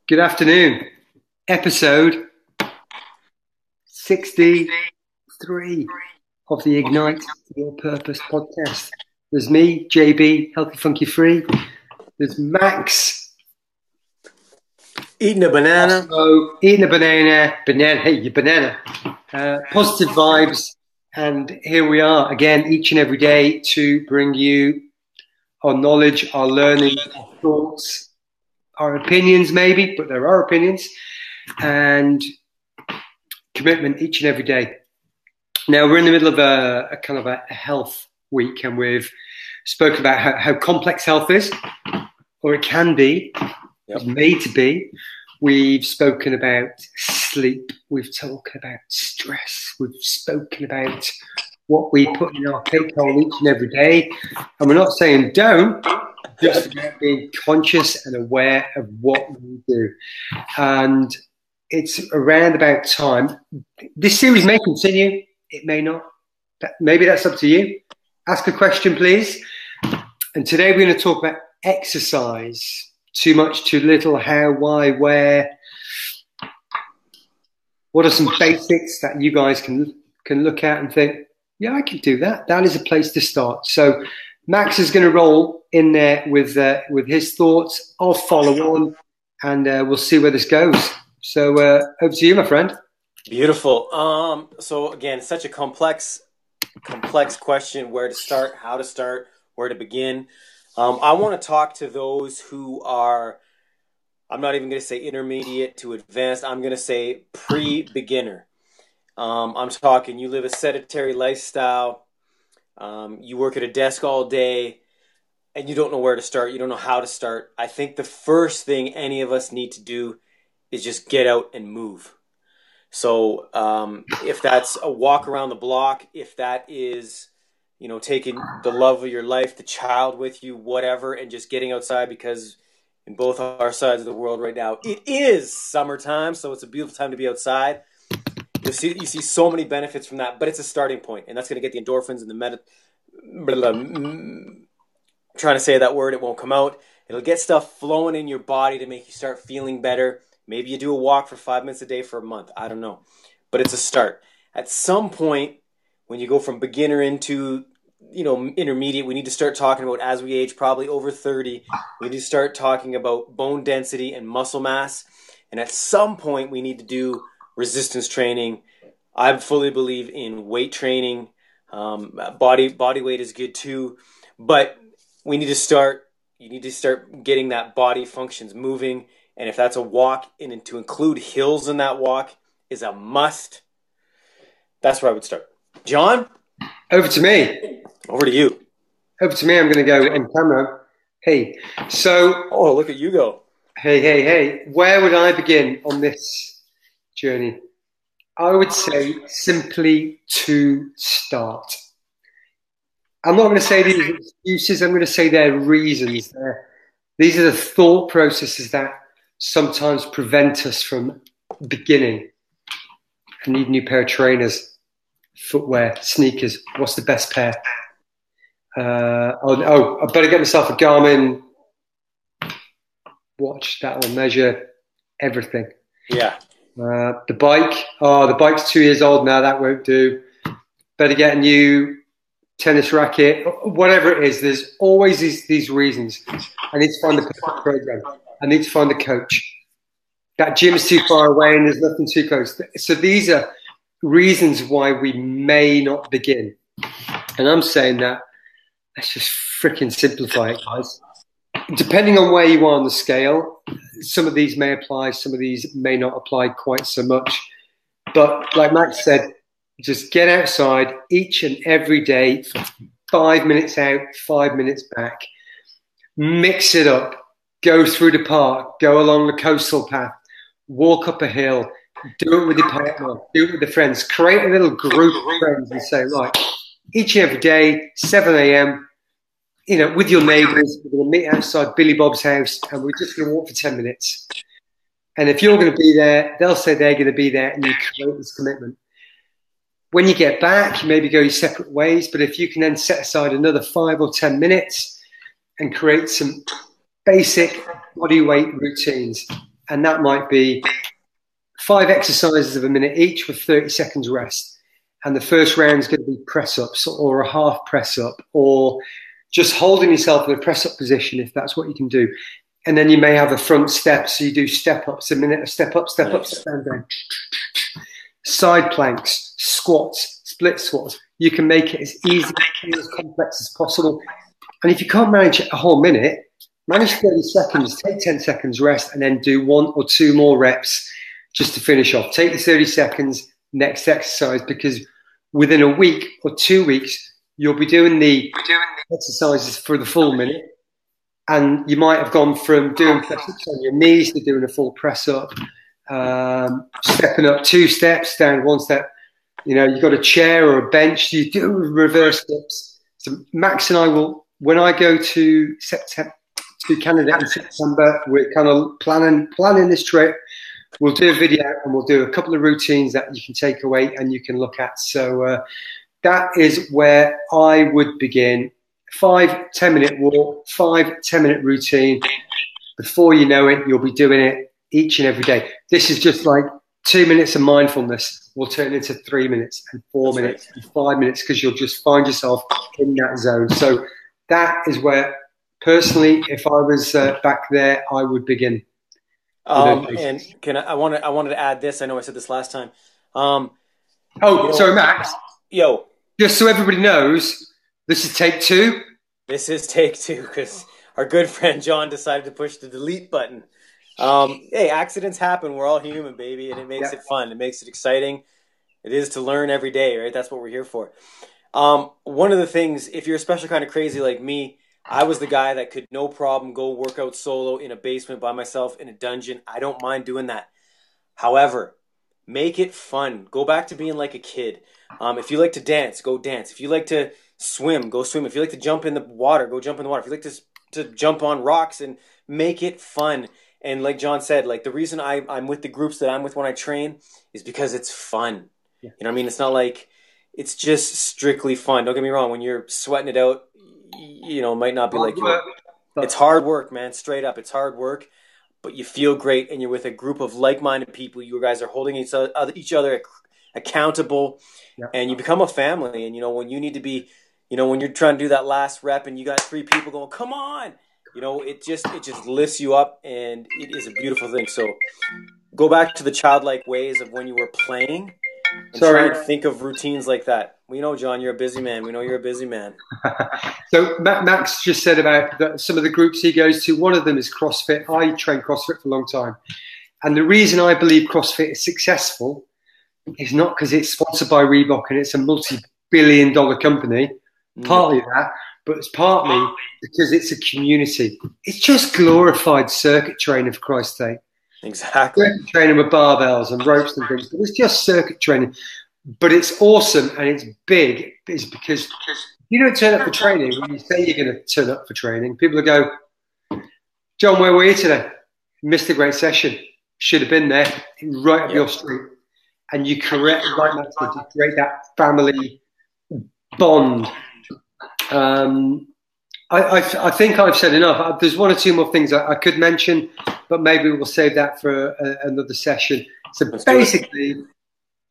Good afternoon. Episode 63 of the Ignite Your Purpose podcast. There's me, JB, Healthy Funky Free. There's Max. Eating a banana. Eating a banana. Hey, your banana. Positive vibes. And here we are again each and every day to bring you our knowledge, our learning, our thoughts, our opinions maybe, but there are opinions, and commitment each and every day. Now, we're in the middle of a kind of a health week, and we've spoken about how complex health is, or it can be, it's made to be. We've spoken about sleep. We've talked about stress. We've spoken about what we put in our cake hole each and every day. And we're not saying don't, just about being conscious and aware of what we do. And it's around about time. This series may continue. It may not. Maybe that's up to you. Ask a question, please. And today we're going to talk about exercise. Too much, too little, how, why, where. What are some basics that you guys can look at and think, yeah, I can do that. That is a place to start. So Max is going to roll in there with his thoughts. I'll follow on, and we'll see where this goes. So over to you, my friend. Beautiful. So again, such a complex question: where to start, how to start, where to begin. I want to talk to those who are, I'm not even going to say intermediate to advanced. I'm going to say pre-beginner. I'm talking, you live a sedentary lifestyle. You work at a desk all day, and you don't know where to start. You don't know how to start. I think the first thing any of us need to do is just get out and move. So if that's a walk around the block, if that is, taking the love of your life, the child with you, whatever, and just getting outside, because in both our sides of the world right now, it is summertime, so it's a beautiful time to be outside. You see so many benefits from that, but it's a starting point, and that's going to get the endorphins and trying to say that word, it won't come out. It'll get stuff flowing in your body to make you start feeling better. Maybe you do a walk for 5 minutes a day for a month. I don't know, but it's a start. At some point, when you go from beginner into intermediate, we need to start talking about, as we age, probably over 30, we need to start talking about bone density and muscle mass. And at some point, we need to do resistance training. I fully believe in weight training. Body weight is good too, but we need to start. You need to start getting that body functions moving, and if that's a walk, and to include hills in that walk is a must. That's where I would start. John, over to me. Over to you. Over to me. I'm going to go in camera. Hey, so. Oh, look at you go. Hey. Where would I begin on this journey? I would say simply to start. I'm not going to say these are excuses. I'm going to say they're reasons. These are the thought processes that sometimes prevent us from beginning. I need a new pair of trainers, footwear, sneakers. What's the best pair? I better get myself a Garmin watch that will measure everything. Yeah. The bike's 2 years old now. That won't do. Better get a new tennis racket. Whatever it is, there's always these reasons. I need to find the perfect program. I need to find a coach. That gym is too far away and there's nothing too close. So these are reasons why we may not begin. And I'm saying that let's just freaking simplify it, guys. Depending on where you are on the scale, some of these may apply, some of these may not apply quite so much. But like Max said, just get outside each and every day for 5 minutes out, 5 minutes back. Mix it up. Go through the park. Go along the coastal path. Walk up a hill. Do it with your partner. Do it with the friends. Create a little group of friends and say, right, each and every day, 7 a.m., with your neighbours, we're going to meet outside Billy Bob's house and we're just going to walk for 10 minutes. And if you're going to be there, they'll say they're going to be there, and you create this commitment. When you get back, you maybe go your separate ways, but if you can then set aside another 5 or 10 minutes and create some basic body weight routines, and that might be 5 exercises of a minute each with 30 seconds rest. And the first round is going to be press ups or a half press up, or just holding yourself in a press up position if that's what you can do. And then you may have a front step, so you do step ups, a minute of step up, step down. Side planks, squats, split squats. You can make it as easy and as complex as possible. And if you can't manage a whole minute, manage 30 seconds, take 10 seconds rest, and then do 1 or 2 more reps just to finish off. Take the 30 seconds, next exercise, because within a week or 2 weeks, you'll be doing the exercises for the full minute. And you might have gone from doing press-ups on your knees to doing a full press-up, stepping up 2 steps, down 1 step. You know, you've got a chair or a bench. You do reverse steps. So Max and I will, when I go to Canada in September, we're kind of planning this trip. We'll do a video and we'll do a couple of routines that you can take away and you can look at. So that is where I would begin. 5-10 minute walk, 5-10 minute routine. Before you know it, you'll be doing it each and every day. This is just like 2 minutes of mindfulness will turn into 3 minutes and 4 minutes and 5 minutes, because you'll just find yourself in that zone. So that is where, personally, if I was back there, I would begin. And I wanted to add this. I know I said this last time. Sorry, Max. Yo. Just so everybody knows, this is take 2. This is take 2 because our good friend John decided to push the delete button. Hey, accidents happen. We're all human, baby, and it makes it fun. It makes it exciting. It is to learn every day, right? That's what we're here for. One of the things, if you're a special kind of crazy like me, I was the guy that could no problem go work out solo in a basement by myself in a dungeon. I don't mind doing that. However, make it fun. Go back to being like a kid. If you like to dance, go dance. If you like to swim, go swim. If you like to jump in the water, go jump in the water. If you like to jump on rocks, and make it fun. And like John said, like the reason I'm with the groups that I'm with when I train is because it's fun. Yeah. You know what I mean? It's not like it's just strictly fun. Don't get me wrong. When you're sweating it out, you know, it might not be like you. It's hard work, man. Straight up, it's hard work. But you feel great, and you're with a group of like-minded people. You guys are holding each other accountable, and you become a family. And you know, when you need to be, you know, when you're trying to do that last rep, and you got 3 people going, "Come on!" You know, it just lifts you up, and it is a beautiful thing. So go back to the childlike ways of when you were playing, and try and think of routines like that. We know, John, you're a busy man. We know you're a busy man. So Max just said about some of the groups he goes to. One of them is CrossFit. I trained CrossFit for a long time. And the reason I believe CrossFit is successful is not because it's sponsored by Reebok and it's a multi-billion-dollar company. Partly that, but it's partly because it's a community. It's just glorified circuit training, for Christ's sake. Exactly. Circuit training with barbells and ropes and things, but it's just circuit training. But it's awesome and it's big. It's because you don't turn up for training when you say you're going to turn up for training. People will go, "John, where were you today? Missed a great session. Should have been there, right up your street." And you create that family bond. I think I've said enough. There's 1 or 2 more things I could mention, but maybe we'll save that for another session. So basically,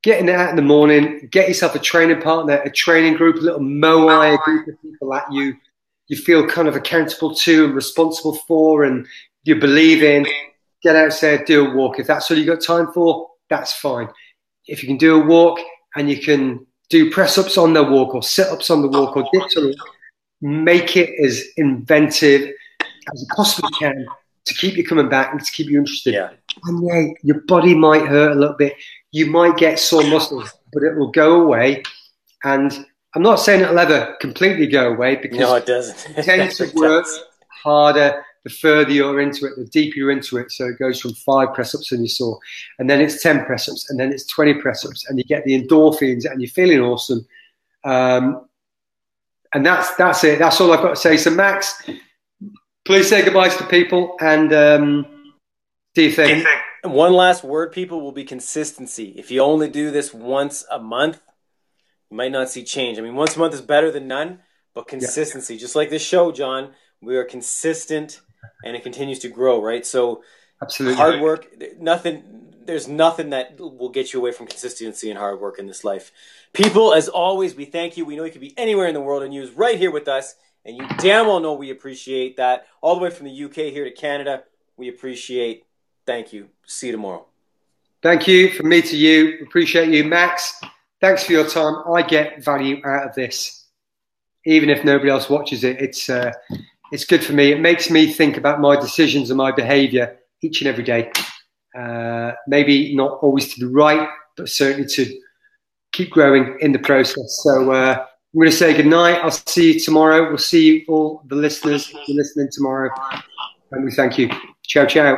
getting out in the morning, get yourself a training partner, a training group, a little Moai, a group of people that you feel kind of accountable to and responsible for, and you believe in. Get outside, do a walk. If that's all you got time for, that's fine. If you can do a walk and you can do press-ups on the walk or sit-ups on the walk or dips on the walk, make it as inventive as you possibly can to keep you coming back and to keep you interested. Yeah. And your body might hurt a little bit. You might get sore muscles, but it will go away. And I'm not saying it'll ever completely go away, because it doesn't. It tends to work harder the further you're into it, the deeper you're into it. So it goes from 5 press-ups and you saw, and then it's 10 press-ups, and then it's 20 press-ups, and you get the endorphins and you're feeling awesome. And that's it. That's all I've got to say. So Max, please say goodbyes to people, and do you think? And one last word, people, will be consistency. If you only do this once a month, you might not see change. I mean, once a month is better than none, but consistency, just like this show, John, we are consistent and it continues to grow, right? So Absolutely. Hard work, there's nothing that will get you away from consistency and hard work in this life. People, as always, we thank you. We know you could be anywhere in the world and you was right here with us. And you damn well know we appreciate that. All the way from the UK here to Canada, we appreciate. Thank you. See you tomorrow. Thank you from me to you. Appreciate you, Max. Thanks for your time. I get value out of this, even if nobody else watches it. It's good for me. It makes me think about my decisions and my behaviour each and every day. Maybe not always to the right, but certainly to keep growing in the process. So I'm going to say good night. I'll see you tomorrow. We'll see you all the listeners if you're listening tomorrow. And we thank you. Ciao, ciao.